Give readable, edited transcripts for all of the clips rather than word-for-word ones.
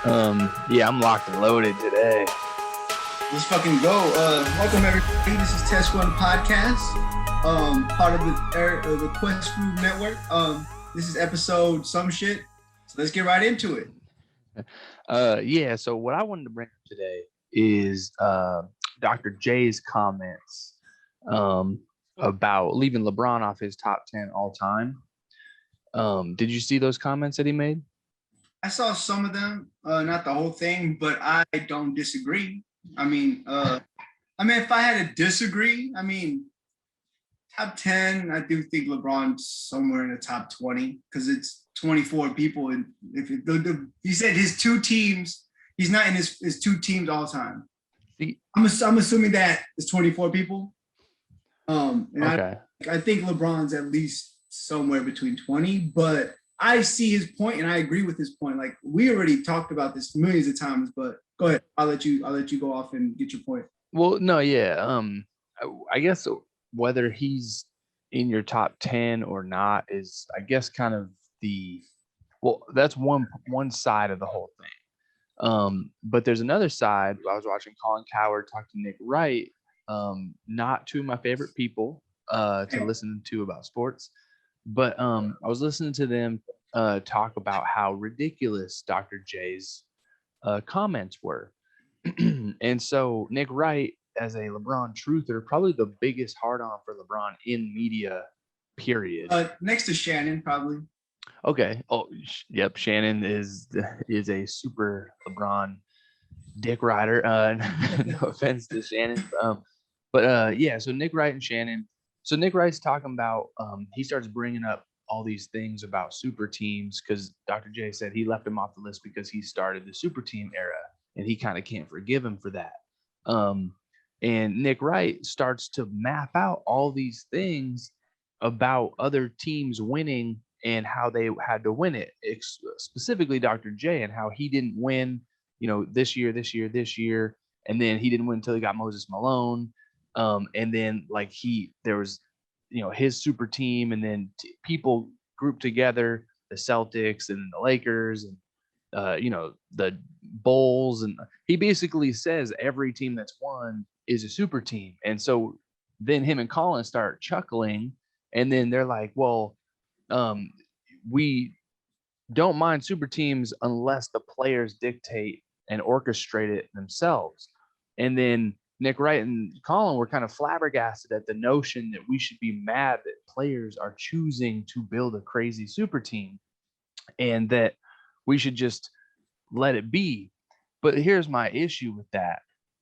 Yeah, I'm locked and loaded today. Let's fucking go. Welcome everybody. This is Test One Podcast, part of the Quest Group Network. This is episode some shit. So let's get right into it. Yeah. So what I wanted to bring up today is Dr. J's comments about leaving LeBron off his top 10 all time. Did you see those comments that he made? I saw some of them, not the whole thing, but I don't disagree. I mean, if I had to disagree, top 10, I do think LeBron's somewhere in the top 20 because it's 24 people. And if he said his two teams, he's not in his two teams all time. I'm assuming that it's 24 people. Okay. I think LeBron's at least somewhere between 20, but I see his point and I agree with his point. Like we already talked about this millions of times, but go ahead. I'll let you go off and get your point. Well, no, yeah. I guess whether he's in your top 10 or not is, I guess, kind of that's one side of the whole thing. But there's another side. I was watching Colin Cowherd talk to Nick Wright, not two of my favorite people to listen to about sports. But I was listening to them talk about how ridiculous Dr. J's comments were. And so Nick Wright, as a LeBron truther, probably the biggest hard-on for LeBron in media, period. Next to Shannon, probably. Okay. Oh, yep. Shannon is a super LeBron dick rider. No offense to Shannon. But yeah, so Nick Wright and Shannon. So Nick Wright's talking about, he starts bringing up all these things about super teams because Dr. J said he left him off the list because he started the super team era and he kind of can't forgive him for that. And Nick Wright starts to map out all these things about other teams winning and how they had to win it, specifically Dr. J, and how he didn't win, this year. And then he didn't win until he got Moses Malone. And then there was, his super team, and then people grouped together, the Celtics and the Lakers and, the Bulls. And he basically says every team that's won is a super team. And so then him and Colin start chuckling. And then they're like, well, we don't mind super teams unless the players dictate and orchestrate it themselves. And then Nick Wright and Colin were kind of flabbergasted at the notion that we should be mad that players are choosing to build a crazy super team and that we should just let it be. But here's my issue with that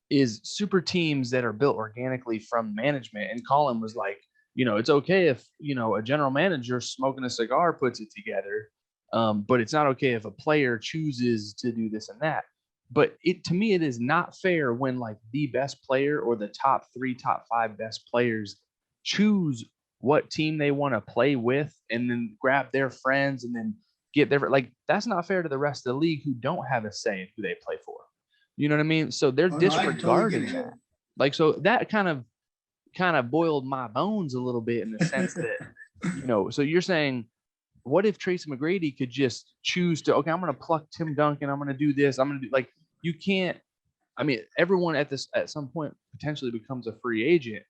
is super teams that are built organically from management. And Colin was like, it's okay if, a general manager smoking a cigar puts it together. But it's not okay if a player chooses to do this and that. But to me, it is not fair when the best player or the top 5 best players choose what team they want to play with and then grab their friends and then get their, that's not fair to the rest of the league who don't have a say in who they play for. You know what I mean? So they're disregarding that. So that kind of boiled my bones a little bit in the sense that, so you're saying, what if Tracy McGrady could just choose to, okay, I'm going to pluck Tim Duncan. I'm going to do this. I'm going to do you can't, everyone at some point potentially becomes a free agent,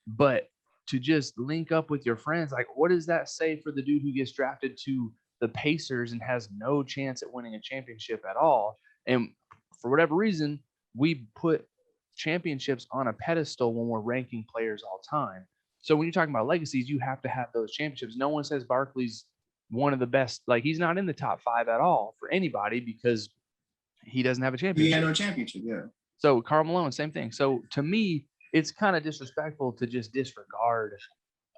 but to just link up with your friends, what does that say for the dude who gets drafted to the Pacers and has no chance at winning a championship at all? And for whatever reason, we put championships on a pedestal when we're ranking players all time. So when you're talking about legacies, you have to have those championships. No one says Barkley's one of the best. He's not in the top 5 at all for anybody because he doesn't have a championship. He had no championship, yeah. So Karl Malone, same thing. So to me, it's kind of disrespectful to just disregard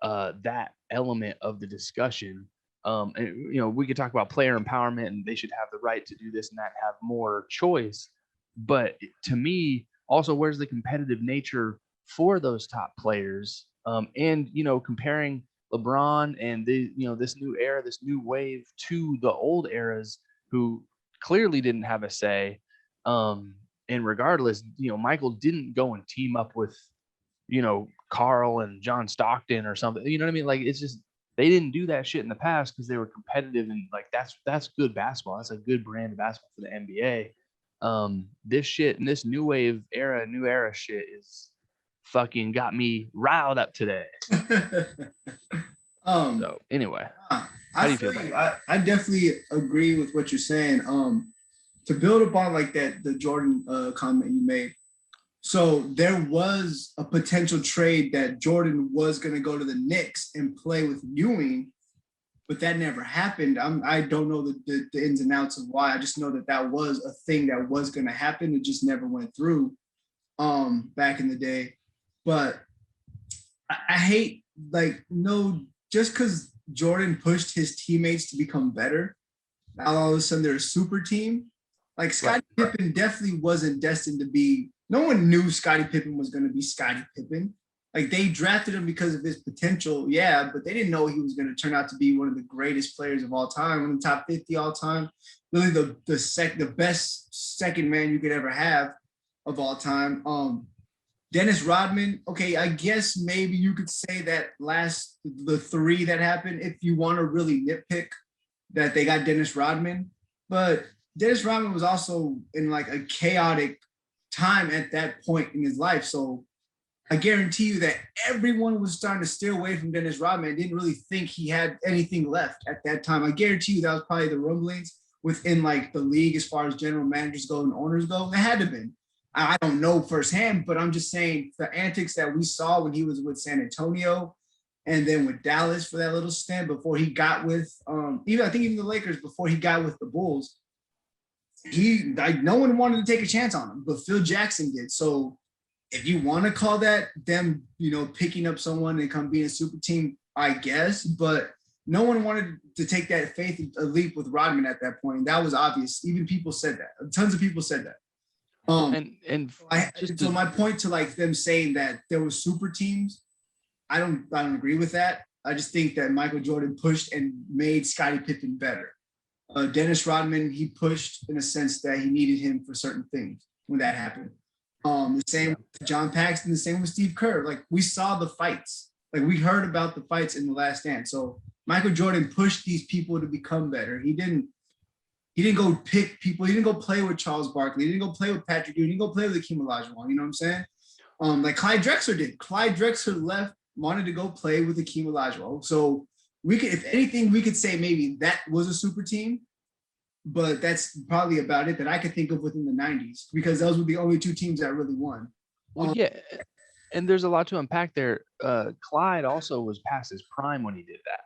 that element of the discussion. And, we could talk about player empowerment and they should have the right to do this and that, have more choice. But to me, also, where's the competitive nature for those top players? And, comparing LeBron and this new era, this new wave to the old eras who clearly didn't have a say. And regardless, Michael didn't go and team up with, Carl and John Stockton or something. You know what I mean? It's just they didn't do that shit in the past because they were competitive and that's good basketball. That's a good brand of basketball for the NBA. This shit and this new era shit is fucking got me riled up today. um, So anyway, how I do you feel feel about you. that? I definitely agree with what you're saying. To build upon like that, the Jordan comment you made. So there was a potential trade that Jordan was going to go to the Knicks and play with Ewing, but that never happened. I don't know the ins and outs of why. I just know that that was a thing that was going to happen. It just never went through back in the day. But I hate like no, just because Jordan pushed his teammates to become better, now all of a sudden they're a super team. Like Scottie Pippen definitely wasn't destined to be. No one knew Scottie Pippen was going to be Scottie Pippen. Like they drafted him because of his potential, yeah, but they didn't know he was going to turn out to be one of the greatest players of all time, one of the top 50 all time. Really, the best second man you could ever have of all time. Dennis Rodman, okay, I guess maybe you could say that the three that happened, if you want to really nitpick that they got Dennis Rodman, but Dennis Rodman was also in like a chaotic time at that point in his life. So I guarantee you that everyone was starting to steer away from Dennis Rodman and didn't really think he had anything left at that time. I guarantee you that was probably the rumblings within like the league as far as general managers go and owners go. It had to have been. I don't know firsthand, but I'm just saying the antics that we saw when he was with San Antonio and then with Dallas for that little stint before he got with even the Lakers before he got with the Bulls, no one wanted to take a chance on him, but Phil Jackson did. So if you want to call that them, picking up someone and come being a super team, I guess, but no one wanted to take that faith leap with Rodman at that point. That was obvious. Even people said that. Tons of people said that. So my point to like them saying that there was super teams, I don't agree with that. I just think that Michael Jordan pushed and made Scottie Pippen better. Dennis Rodman, he pushed in a sense that he needed him for certain things when that happened. The same with John Paxson, the same with Steve Kerr. Like we saw the fights, like we heard about the fights in The Last Dance. So Michael Jordan pushed these people to become better. He didn't go pick people. He didn't go play with Charles Barkley. He didn't go play with Patrick Ewing. He didn't go play with Akeem Olajuwon. You know what I'm saying? Like Clyde Drexler did. Clyde Drexler left, wanted to go play with Akeem Olajuwon. So we could, if anything, we could say maybe that was a super team. But that's probably about it that I could think of within the 90s because those were the only two teams that really won. Well, yeah, and there's a lot to unpack there. Clyde also was past his prime when he did that.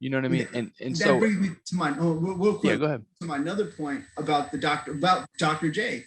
You know what I mean? And that so brings me to my real quick. Yeah, go ahead. To my another point about Dr. J.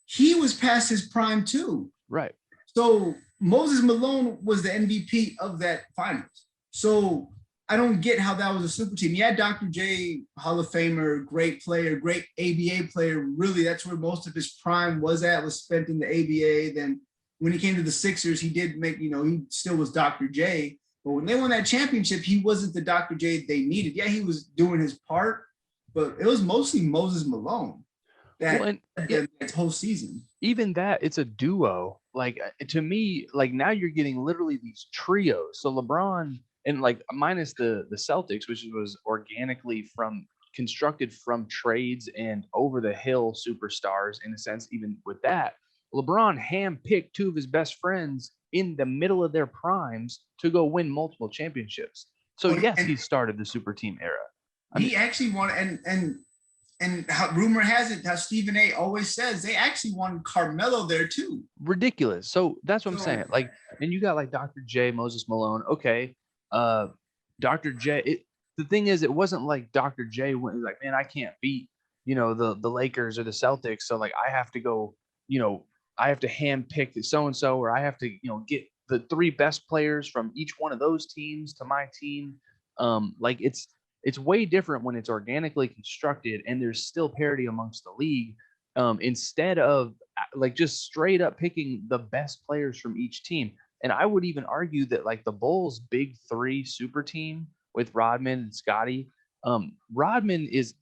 He was past his prime too. Right. So Moses Malone was the MVP of that finals. So I don't get how that was a super team. Yeah, Dr. J, Hall of Famer, great player, great ABA player. Really, that's where most of his prime was spent in the ABA. Then when he came to the Sixers, he did make, he still was Dr. J. But when they won that championship, he wasn't the Dr. J they needed. Yeah, he was doing his part, but it was mostly Moses Malone that whole season. Even that, it's a duo. Like to me, like now you're getting literally these trios. So LeBron and like minus the Celtics, which was organically constructed from trades and over the hill superstars in a sense. Even with that, LeBron handpicked two of his best friends in the middle of their primes to go win multiple championships. So yes, he started the super team era. He actually won, and how rumor has it, how Stephen A always says they actually wanted Carmelo there too. Ridiculous. So that's what I'm saying. Like, and you got like Dr. J, Moses Malone. Okay. Dr. J, the thing is, it wasn't like Dr. J went like, man, I can't beat, the Lakers or the Celtics. So like, I have to go, I have to handpick the so-and-so, or I have to, get the three best players from each one of those teams to my team. Like it's way different when it's organically constructed and there's still parity amongst the league. Instead of like just straight up picking the best players from each team. And I would even argue that like the Bulls' big three super team with Rodman and Scottie, Rodman is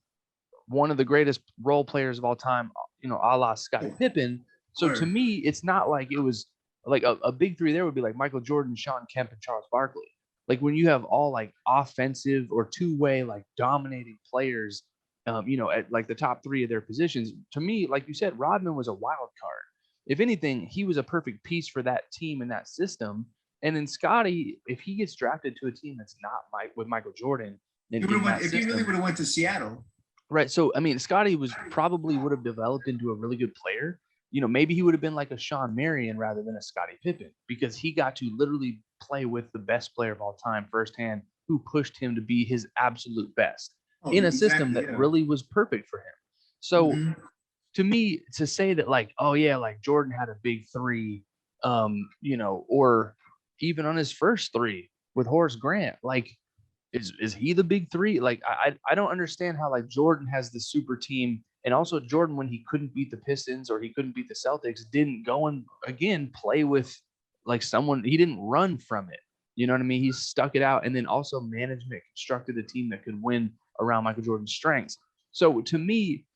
one of the greatest role players of all time, a la Scottie Pippen. So to me, it's not like it was like a big three there would be like Michael Jordan, Sean Kemp, and Charles Barkley. Like when you have all like offensive or two-way like dominating players, at like the top three of their positions. To me, like you said, Rodman was a wild card. If anything, he was a perfect piece for that team and that system. And then Scotty, if he gets drafted to a team that's not with Michael Jordan in that If he really system, would have went to Seattle. right? So I mean, Scotty would have developed into a really good player. Maybe he would have been like a Sean Marion rather than a Scottie Pippen, because he got to literally play with the best player of all time firsthand, who pushed him to be his absolute best in a system Exactly, that yeah. really was perfect for him. So to me, to say that like, oh yeah, like Jordan had a big three, or even on his first three with Horace Grant, like is he the big three? Like I don't understand how like Jordan has the super team, and also Jordan, when he couldn't beat the Pistons or he couldn't beat the Celtics, didn't go and again play with like someone. He didn't run from it. You know what I mean? He stuck it out, and then also management constructed a team that could win around Michael Jordan's strengths. So to me,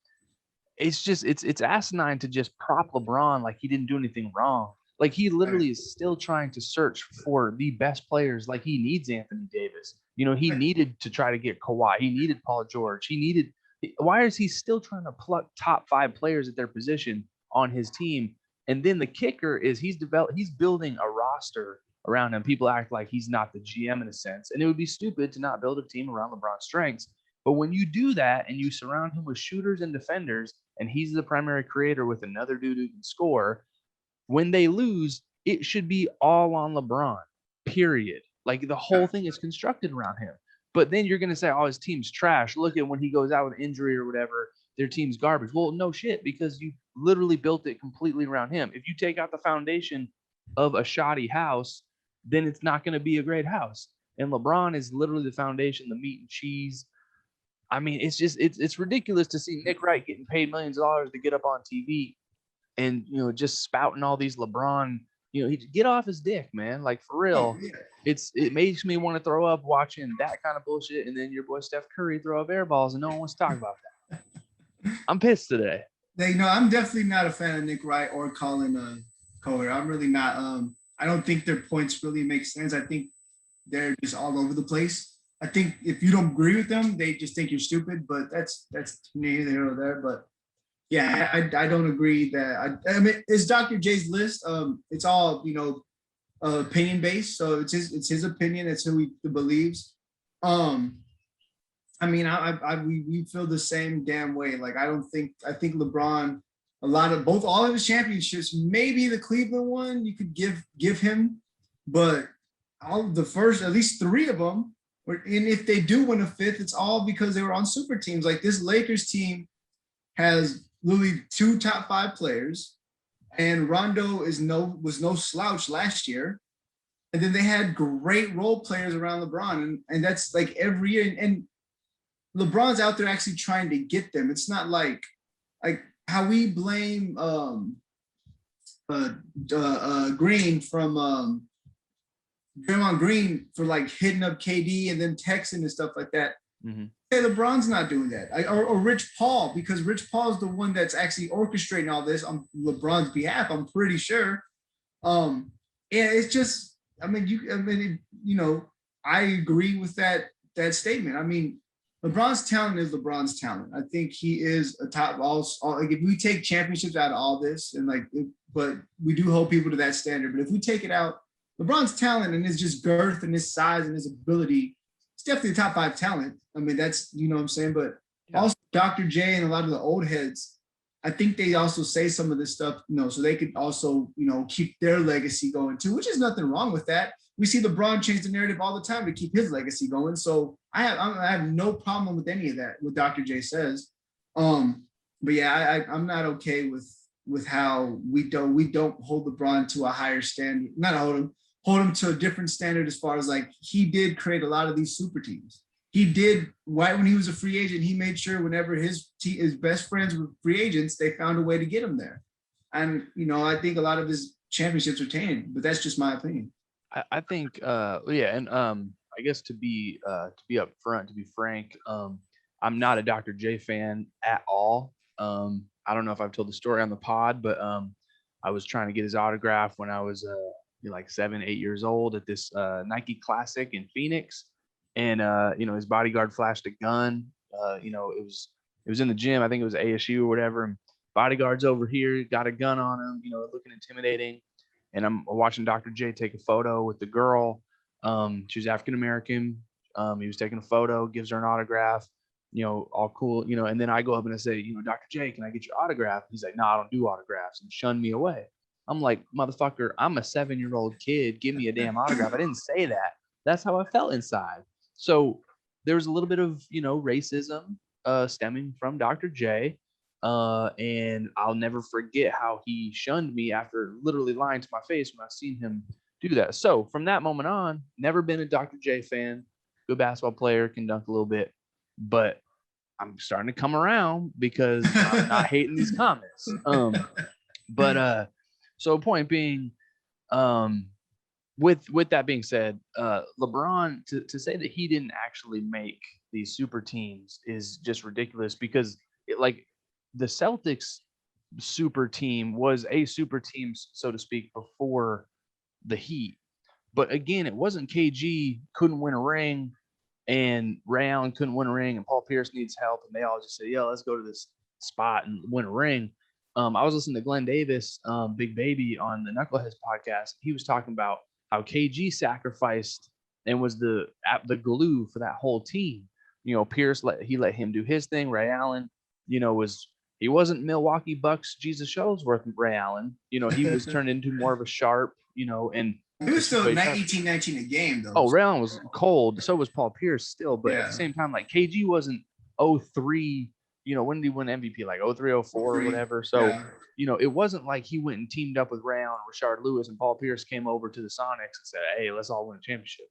it's just it's asinine to just prop LeBron like he didn't do anything wrong. Like he Right. literally is still trying to search for the best players. Like he needs Anthony Davis. He Right. needed to try to get Kawhi. He needed Paul George. He needed. Why is he still trying to pluck top five players at their position on his team? And then the kicker is he's building a roster around him. People act like he's not the GM in a sense, and it would be stupid to not build a team around LeBron's strengths. But when you do that and you surround him with shooters and defenders, and he's the primary creator with another dude who can score, when they lose, it should be all on LeBron, period. Like the whole thing is constructed around him. But then you're going to say, oh, his team's trash. Look at when he goes out with injury or whatever, their team's garbage. Well, no shit, because you literally built it completely around him. If you take out the foundation of a shoddy house, then it's not going to be a great house. And LeBron is literally the foundation, the meat and cheese. I mean, it's ridiculous to see Nick Wright getting paid millions of dollars to get up on TV and just spouting all these LeBron. He get off his dick, man. Like for Oh real. yeah. It makes me want to throw up watching that kind of bullshit, and then your boy Steph Curry throw up air balls, and no one wants to talk about that. I'm pissed today. I'm definitely not a fan of Nick Wright or Colin Cowherd. I'm really not. I don't think their points really make sense. I think they're just all over the place. I think if you don't agree with them, they just think you're stupid. But that's neither here nor there. But yeah, I don't agree that. I mean, it's Dr. J's list. It's all opinion based. So it's his opinion. It's who he believes. Um, I mean, we feel the same damn way. Like I think LeBron, all of his championships, maybe the Cleveland one you could give him, but all the first, at least three of them, and if they do win a fifth, it's all because they were on super teams. Like this Lakers team has literally two top five players, and Rondo was no slouch last year. And then they had great role players around LeBron, and that's like every year. And LeBron's out there actually trying to get them. It's not like how we blame Green from Draymond Green for like hitting up KD and then texting and stuff like that. Mm-hmm. Hey, LeBron's not doing that. Or Rich Paul, because Rich Paul's the one that's actually orchestrating all this on LeBron's behalf. I'm pretty sure. Yeah, it's just. I mean, I agree with that statement. I mean, LeBron's talent is LeBron's talent. I think he is a top all like if we take championships out of all this and but we do hold people to that standard. But if we take it out, LeBron's talent and his just girth and his size and his ability, it's definitely a top five talent. I mean, that's what I'm saying. But also Dr. J and a lot of the old heads, I think they also say some of this stuff, so they could also, keep their legacy going too, which is nothing wrong with that. We see LeBron change the narrative all the time to keep his legacy going. So I have no problem with any of that, what Dr. J says. But yeah, I'm not okay with how we don't hold LeBron to a higher standard, not hold him to a different standard as far as like he did create a lot of these super teams. He did right when he was a free agent. He made sure whenever his best friends were free agents, they found a way to get him there. And I think a lot of his championships are tainted, but that's just my opinion. I think, yeah, and I guess to be upfront, to be frank, I'm not a Dr. J fan at all. I don't know if I've told the story on the pod, but I was trying to get his autograph when I was like 7, 8 years old at this Nike Classic in Phoenix, and his bodyguard flashed a gun. It it was in the gym. I think it was ASU or whatever. And bodyguards over here got a gun on him, looking intimidating. And I'm watching Dr. J take a photo with the girl. She was African American. He was taking a photo, gives her an autograph, all cool, and then I go up and I say, Dr. J, can I get your autograph? He's like, no, I don't do autographs, and shunned me away. I'm like, motherfucker, I'm a 7-year-old kid. Give me a damn autograph. I didn't say that. That's how I felt inside. So there was a little bit of, racism stemming from Dr. J. And I'll never forget how he shunned me after literally lying to my face when I seen him do that. So from that moment on, never been a Dr. J fan. Good basketball player, can dunk a little bit, but I'm starting to come around because I'm not hating these comments. So point being, with that being said, LeBron, to say that he didn't actually make these super teams is just ridiculous, because the Celtics super team was a super team, so to speak, before the Heat. But again, it wasn't KG couldn't win a ring and Ray Allen couldn't win a ring and Paul Pierce needs help, and they all just say, let's go to this spot and win a ring. I was listening to Glenn Davis, Big Baby, on the Knuckleheads podcast. He was talking about how KG sacrificed and was the glue for that whole team. Pierce let him do his thing. Ray Allen, he wasn't Milwaukee Bucks Jesus Shuttlesworth Ray Allen. He was turned into more of a sharp, and he was still 19 a game though. Oh, Ray Allen was cold. So was Paul Pierce still, but at the same time, like KG wasn't 03. When did he win MVP? Like 03, 04 or whatever. So it wasn't like he went and teamed up with Ray Allen, Rashard Lewis, and Paul Pierce came over to the Sonics and said, "Hey, let's all win a championship."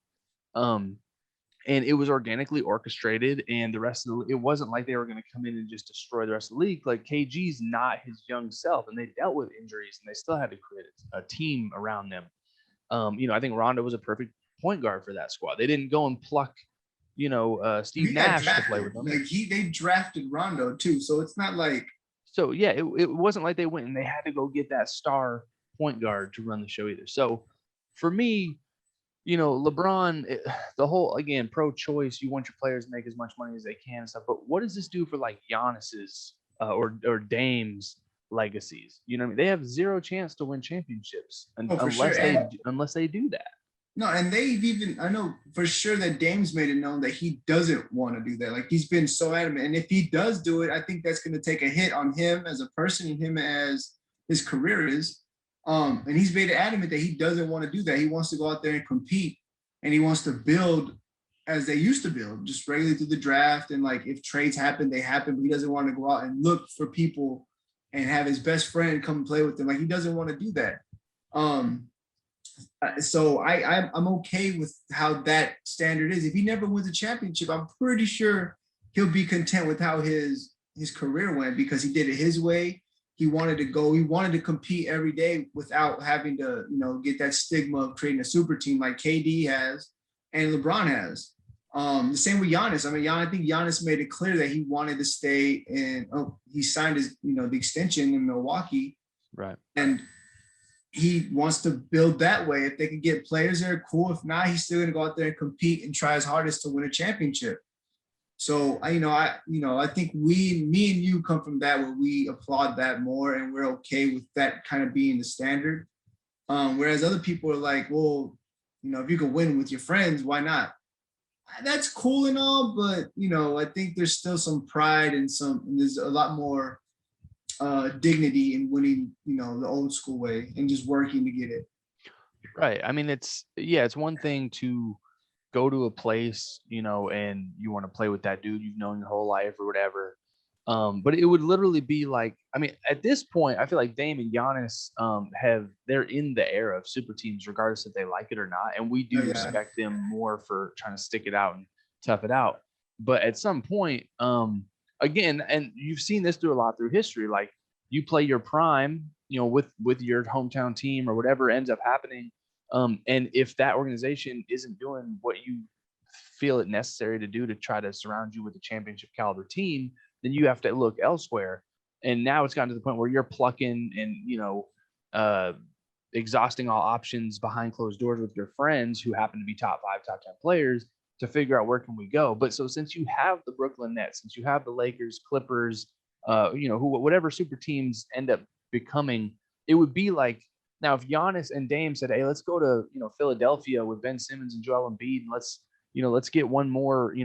And it was organically orchestrated, and the rest of it wasn't like they were going to come in and just destroy the rest of the league. Like KG's not his young self, and they dealt with injuries, and they still had to create a team around them. I think Rondo was a perfect point guard for that squad. They didn't go and pluck, Steve Nash to play with them. Like they drafted Rondo too, so it's not like. So yeah, it wasn't like they went and they had to go get that star point guard to run the show either. So for me, LeBron, the whole, again, pro-choice, you want your players to make as much money as they can and stuff. But what does this do for like Giannis's or Dame's legacies? You know what I mean? They have zero chance to win championships unless they do that. No, and I know for sure that Dame's made it known that he doesn't want to do that. Like, he's been so adamant. And if he does do it, I think that's going to take a hit on him as a person and him as his career is. And he's made it adamant that he doesn't want to do that. He wants to go out there and compete, and he wants to build as they used to build, just regularly through the draft. And like, if trades happen, they happen, but he doesn't want to go out and look for people and have his best friend come play with him. Like, he doesn't want to do that. So I'm okay with how that standard is. If he never wins a championship, I'm pretty sure he'll be content with how his career went, because he did it his way. He wanted to compete every day without having to, get that stigma of creating a super team like KD has and LeBron has. The same with Giannis. I mean, I think Giannis made it clear that he wanted to stay, and he signed his, the extension in Milwaukee. Right. And he wants to build that way. If they can get players there, cool. If not, he's still going to go out there and compete and try his hardest to win a championship. So I think me and you come from that, where we applaud that more, and we're okay with that kind of being the standard. Whereas other people are like, well, if you can win with your friends, why not? That's cool and all, but I think there's still some pride and there's a lot more dignity in winning, the old school way and just working to get it. Right. I mean, it's one thing to go to a place, and you want to play with that dude you've known your whole life or whatever. But it would literally be like, I mean, at this point, I feel like Dame and Giannis they're in the era of super teams, regardless if they like it or not. And we do respect them more for trying to stick it out and tough it out. But at some point, again, and you've seen this through history, like you play your prime, with your hometown team or whatever ends up happening. And if that organization isn't doing what you feel it necessary to do to try to surround you with a championship caliber team, then you have to look elsewhere. And now it's gotten to the point where you're plucking and, exhausting all options behind closed doors with your friends who happen to be top 5, top 10 players. to figure out where can we go. But so since you have the Brooklyn Nets, since you have the Lakers, Clippers, whatever super teams end up becoming, it would be like now if Giannis and Dame said, "Hey, let's go to Philadelphia with Ben Simmons and Joel Embiid, and let's get one more,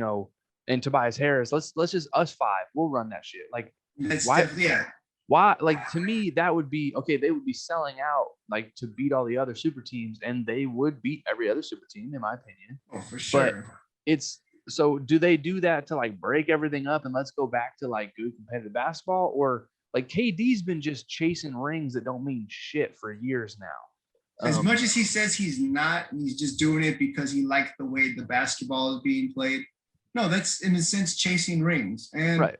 and Tobias Harris. Let's just us five. We'll run that shit." Like, That's why? definitely, yeah. Why? Like, to me, that would be okay. They would be selling out like to beat all the other super teams, and they would beat every other super team, in my opinion. Oh, for But sure. it's so. Do they do that to like break everything up and let's go back to like good competitive basketball, or like KD's been just chasing rings that don't mean shit for years now? As much as he says he's not, he's just doing it because he liked the way the basketball is being played. No, that's in a sense chasing rings. And Right.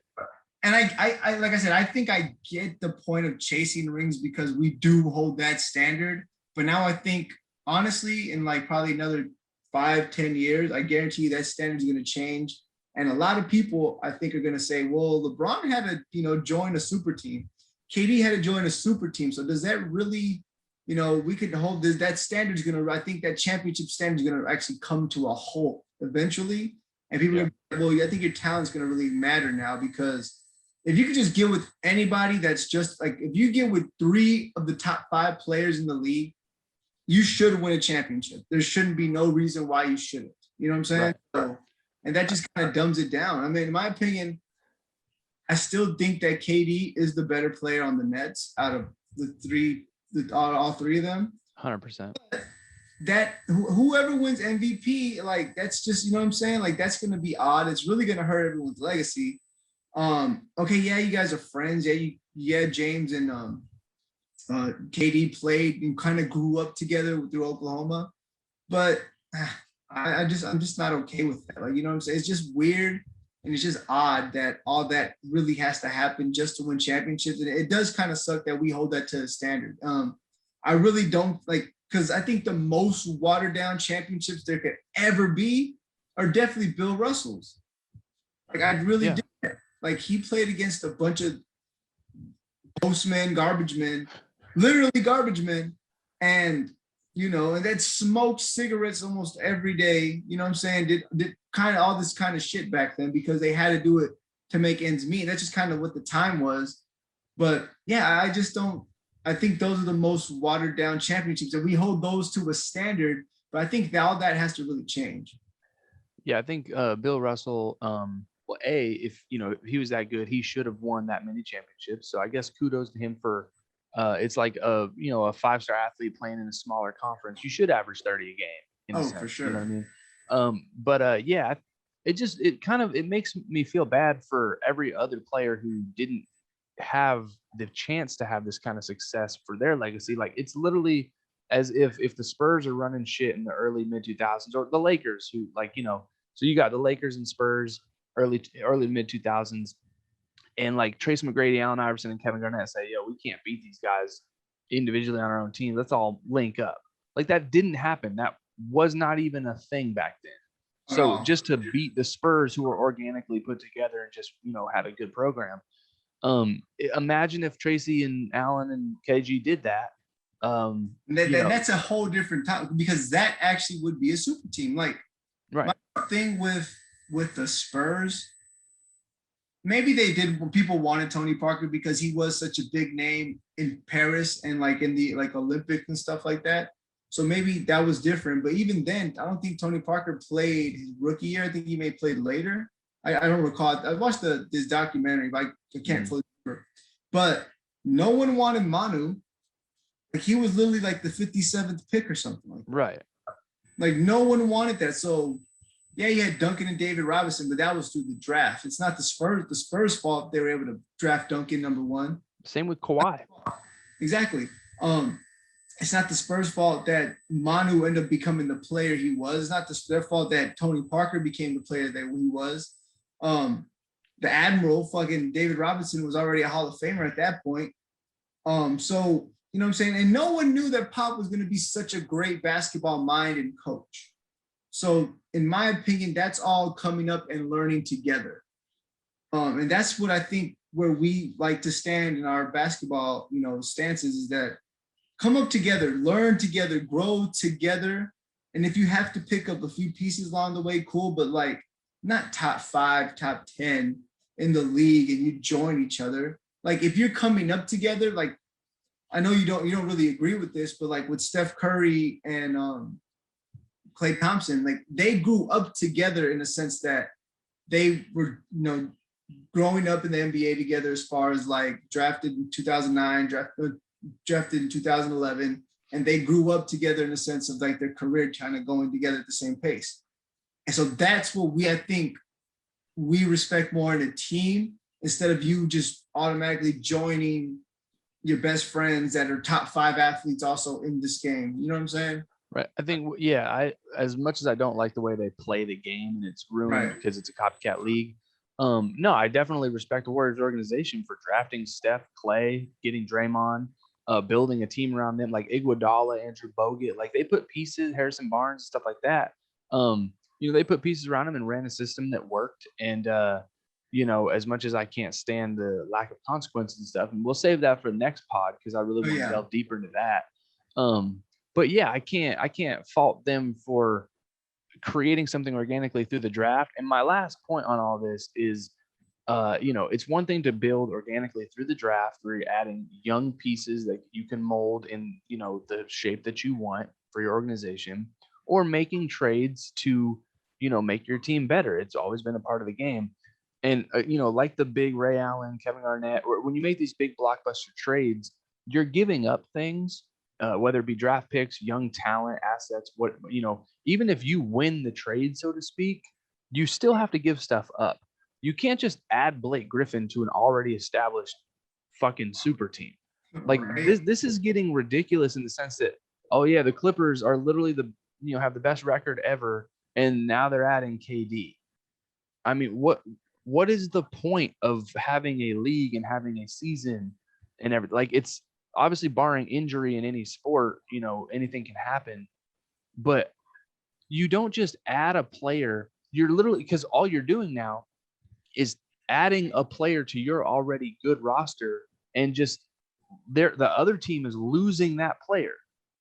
And I like I said, I think I get the point of chasing rings because we do hold that standard. But now I think, honestly, in like probably another 5-10 years, I guarantee you that standard is going to change. And a lot of people, I think, are going to say, well, LeBron had to, join a super team. KD had to join a super team. So does that really, we could hold this, that standard is going to, I think that championship standard is going to actually come to a halt eventually. And people are well, I think your talent's going to really matter now, because if you could just get with anybody that's just like, if you get with 3 of the top 5 players in the league, you should win a championship. There shouldn't be no reason why you shouldn't. You know what I'm saying? Right. So, and that just kind of dumbs it down. I mean, in my opinion, I still think that KD is the better player on the Nets out of all 3 of them. 100%. That whoever wins MVP, like that's just, you know what I'm saying? Like that's going to be odd. It's really going to hurt everyone's legacy. Okay, yeah, you guys are friends. Yeah, James and KD played and kind of grew up together through Oklahoma, but I'm just not okay with that. Like, you know what I'm saying? It's just weird, and it's just odd that all that really has to happen just to win championships. And it does kind of suck that we hold that to a standard. I really don't like, because I think the most watered down championships there could ever be are definitely Bill Russell's. Like I really do. Like he played against a bunch of postmen, garbage men, literally garbage men, and and that smoked cigarettes almost every day. You know what I'm saying? Did kind of all this kind of shit back then because they had to do it to make ends meet. That's just kind of what the time was. But yeah, I just don't. I think those are the most watered down championships, and we hold those to a standard. But I think all that has to really change. Yeah, I think Bill Russell. Well, if he was that good, he should have won that many championships. So I guess kudos to him for. It's like a 5-star athlete playing in a smaller conference. You should average 30 a game. Oh, for sure. You know what I mean? But yeah, it makes me feel bad for every other player who didn't have the chance to have this kind of success for their legacy. Like it's literally as if the Spurs are running shit in the early mid 2000s, or the Lakers who so you got the Lakers and Spurs early mid 2000s, and like Tracy McGrady, Allen Iverson, and Kevin Garnett say, "Yo, we can't beat these guys individually on our own team. Let's all link up." Like that didn't happen. That was not even a thing back then. So just to beat the Spurs, who were organically put together and just had a good program. Imagine if Tracy and Allen and KG did that. That's a whole different topic, because that actually would be a super team. Like right. My thing with the Spurs, maybe they did. People wanted Tony Parker because he was such a big name in Paris and like in the like Olympics and stuff like that. So maybe that was different. But even then, I don't think Tony Parker played his rookie year. I think he may have played later. I don't recall. I watched this documentary, but I can't fully remember. But no one wanted Manu. Like he was literally like the 57th pick or something like that. Right. Like no one wanted that. So yeah, you had Duncan and David Robinson, but that was through the draft. It's not the Spurs' fault they were able to draft Duncan number 1. Same with Kawhi. Exactly. It's not the Spurs' fault that Manu ended up becoming the player he was. It's not their fault that Tony Parker became the player that he was. The Admiral, fucking David Robinson, was already a Hall of Famer at that point. So, you know what I'm saying? And no one knew that Pop was going to be such a great basketball mind and coach. So, in my opinion, that's all coming up and learning together. And that's what I think where we like to stand in our basketball, stances, is that come up together, learn together, grow together, And if you have to pick up a few pieces along the way, cool, but like not top 5, top 10 in the league, and you join each other. Like if you're coming up together, like I know you don't really agree with this, but like with Steph Curry and Klay Thompson, like they grew up together in a sense that they were, growing up in the NBA together as far as like drafted in 2009, drafted in 2011, and they grew up together in the sense of like their career kind of going together at the same pace. And so that's what I think we respect more in a team, instead of you just automatically joining your best friends that are top 5 athletes also in this game. You know what I'm saying? Right. I think, yeah, as much as I don't like the way they play the game and it's ruined because it's a copycat league. No, I definitely respect the Warriors organization for drafting Steph, Clay, getting Draymond, building a team around them, like Iguodala, Andrew Bogut. Like they put pieces, Harrison Barnes, stuff like that. They put pieces around him and ran a system that worked. And as much as I can't stand the lack of consequences and stuff, and we'll save that for the next pod because I really want to delve deeper into that. But yeah, I can't fault them for creating something organically through the draft. And my last point on all this is, it's one thing to build organically through the draft where you're adding young pieces that you can mold in, the shape that you want for your organization, or making trades to, make your team better. It's always been a part of the game. And, like the big Ray Allen, Kevin Garnett, or when you make these big blockbuster trades, you're giving up things, whether it be draft picks, young talent, assets, even if you win the trade, so to speak, you still have to give stuff up. You can't just add Blake Griffin to an already established fucking super team. Like this is getting ridiculous in the sense that, oh yeah, the Clippers are literally have the best record ever, and now they're adding KD. I mean, what is the point of having a league and having a season and everything? Like, it's obviously barring injury in any sport, anything can happen, but you don't just add a player. You're literally, because all you're doing now is adding a player to your already good roster, and just the other team is losing that player.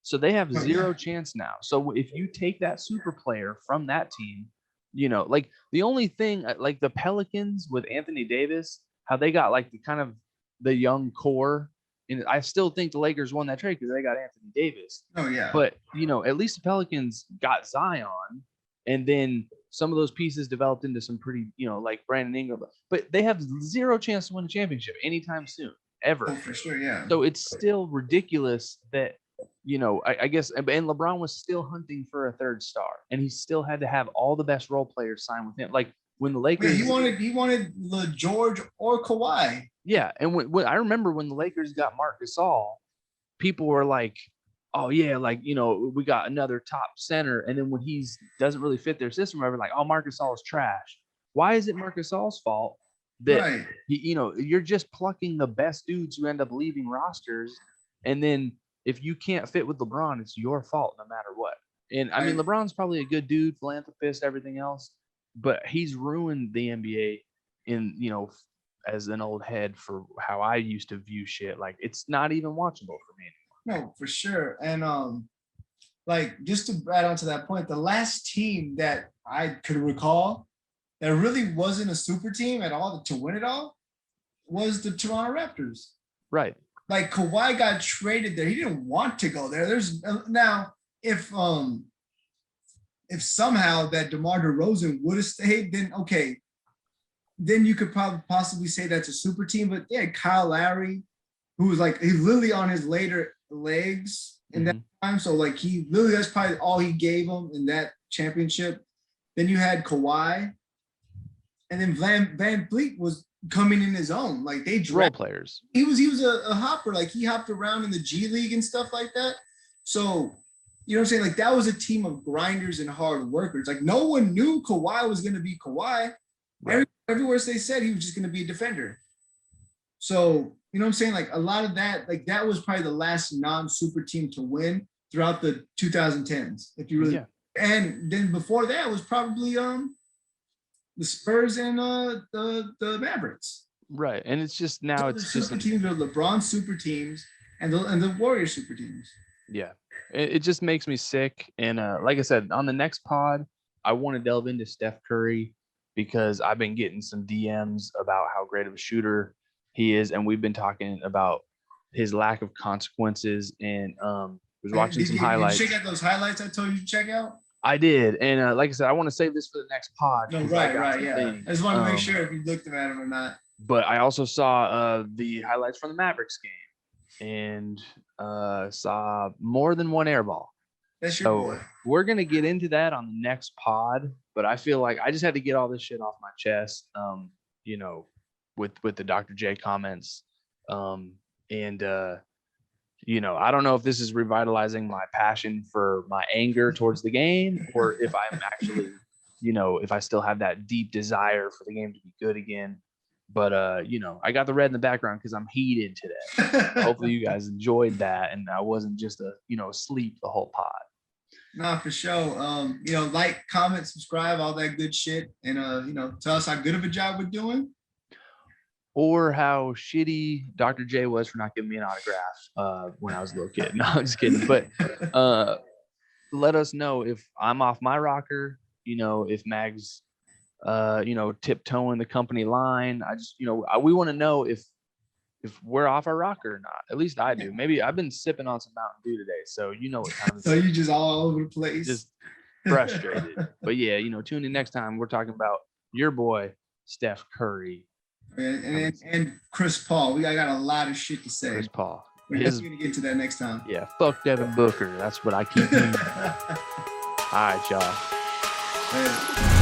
So they have zero chance now. So if you take that super player from that team, like the only thing, like the Pelicans with Anthony Davis, how they got like the kind of the young core. And I still think the Lakers won that trade because they got Anthony Davis. Oh, yeah. But, at least the Pelicans got Zion. And then some of those pieces developed into some pretty, like Brandon Ingram. But they have zero chance to win a championship anytime soon, ever. Oh, for sure, yeah. So it's still ridiculous that, I guess, and LeBron was still hunting for a third star. And he still had to have all the best role players sign with him. Like, when the Lakers, he wanted George or Kawhi. Yeah, and when I remember when the Lakers got Marc Gasol, people were like, "Oh yeah, like we got another top center." And then when he doesn't really fit their system, whatever, like, "Oh, Marc Gasol is trash." Why is it Marc Gasol's fault that you're just plucking the best dudes who end up leaving rosters, and then if you can't fit with LeBron, it's your fault no matter what. And I mean, LeBron's probably a good dude, philanthropist, everything else, but he's ruined the NBA in, as an old head for how I used to view shit. Like, it's not even watchable for me anymore. No, for sure. And like, just to add on to that point, the last team that I could recall that really wasn't a super team at all to win it all was the Toronto Raptors. Right. Like, Kawhi got traded there. He didn't want to go there. There's now, if somehow that DeMar DeRozan would have stayed, then okay, then you could probably possibly say that's a super team. But yeah, Kyle Lowry, who was like, he's literally on his later legs in that time. So like, he literally, that's probably all he gave him in that championship. Then you had Kawhi, and then Van Vliet was coming in his own. Like, they role players. He was a hopper. Like, he hopped around in the G League and stuff like that. So, you know what I'm saying? Like, that was a team of grinders and hard workers. Like, no one knew Kawhi was going to be Kawhi. Right. Everywhere they said he was just going to be a defender. So, you know what I'm saying? Like, a lot of that, like, that was probably the last non-super team to win throughout the 2010s. If you really, and then before that was probably the Spurs and the Mavericks. Right, and it's just now, so it's just super teams are LeBron super teams and the Warriors super teams. Yeah, it just makes me sick. And like I said, on the next pod, I want to delve into Steph Curry because I've been getting some DMs about how great of a shooter he is, and we've been talking about his lack of consequences. And was watching some Did you highlights. check out those highlights I told you to check out? I did, and like I said, I want to save this for the next pod. No, 'cause I right, got right, some yeah. things. I just want to make sure if you looked at them or not. But I also saw the highlights from the Mavericks game and saw more than one air ball. That's your boy. We're gonna get into that on the next pod, but I feel like I just had to get all this shit off my chest. You know, with the Dr. J comments, and you know, I don't know if this is revitalizing my passion for my anger towards the game, or if I'm actually, you know, if I still have that deep desire for the game to be good again. But you know, I got the red in the background because I'm heated today. Hopefully you guys enjoyed that and I wasn't just asleep the whole pod. Nah, for sure. You know, like, comment, subscribe, all that good shit. And you know, tell us how good of a job we're doing. Or how shitty Dr. J was for not giving me an autograph when I was a little kid. No, I'm just kidding. But let us know if I'm off my rocker, you know, if Mag's you know, tiptoeing the company line. I just, you know, we want to know if we're off our rocker or not. At least I do. Maybe I've been sipping on some Mountain Dew today, so you know what time it is. So you just all over the place. Just frustrated. But yeah, you know, tune in next time. We're talking about your boy Steph Curry and Chris Paul. I got a lot of shit to say. Chris Paul. We're gonna get to that next time. Yeah, fuck Devin Booker. That's what I keep hearing. All right, y'all. Hey.